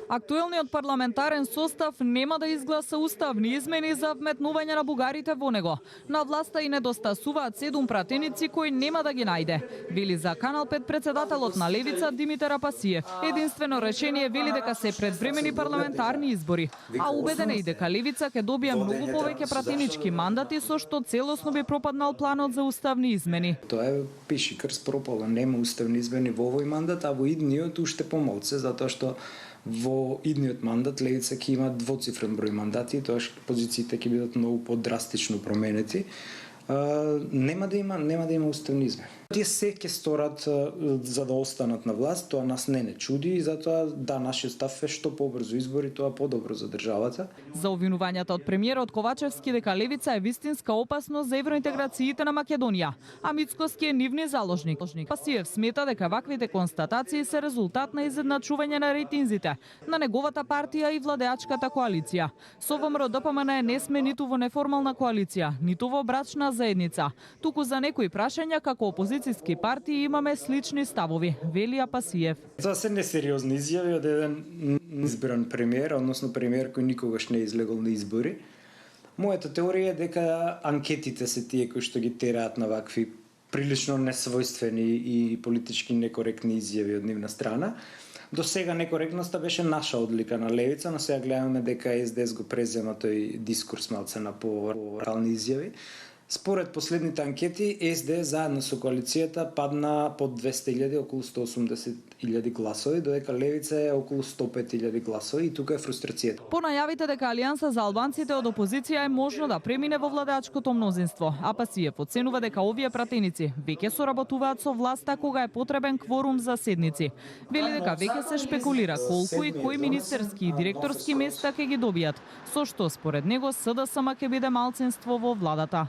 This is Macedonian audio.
Актуелниот парламентарен состав нема да изгласа уставни измени за вметнување на бугарите во него. На власта и недостасуваат 7 пратеници кои нема да ги најде, вели за Канал 5 председателот на Левица Димитар Апасиев. Единствено решение вели дека се предвремени парламентарни избори, а убеден е и дека Левица ќе добија многу повеќе пратенички мандати со што целосно би пропаднал планот за уставни измени. Тоа е пишикрс пропало, нема уставни измени во овој мандат, а во идниот уште помалце, затоа што во идниот мандат Левица ќе има двоцифрен број мандати, тоа позициите ќе бидат многу подрастично променети. Нема да има уставни измени. Тие се ќе сторат за да останат на власт, тоа нас не чуди и затоа нашиот став е што побрзо избори, тоа подобро за државата. За обвинувањата од премиерот Ковачевски дека Левица е вистинска опасност за евроинтеграциите на Македонија, а Мицкоски е нивни заложник. Пасиев смета дека ваквите констатации се резултат на изедначување на рейтинзите на неговата партија и владеачката коалиција. Со ВМРО ДПМН не сме ниту во неформална коалиција, ниту во брачна заедница, туку за некои прашања како опозицијски партии имаме слични ставови, вели Апасиев. Тоа се несериозни изјави од еден избран премиер, односно премиер кој никогаш не е излегол на избори. Мојата теорија е дека анкетите се тие кои што ги тераат на вакви прилично несвојствени и политички некоректни изјави од нивна страна. До сега некоректноста беше наша одлика на Левица, но сега гледаме дека СДС го презема тој дискурс малце на по-рални изјави. Според последните анкети, СДС заедно со коалицијата падна под 200.000, околу 180.000 гласови, додека Левица е околу 105.000 гласови и тука е фрустрацијата. По најавите дека Алијанса за албанците од опозиција е можно да премине во владеачкото мнозинство, Апасиев оценува дека овие пратеници веќе соработуваат со власта кога е потребен кворум за седници. Вели дека веќе се шпекулира колку и кои министерски и директорски места ќе ги добијат, со што според него СДСМ ќе биде малцинство во владата.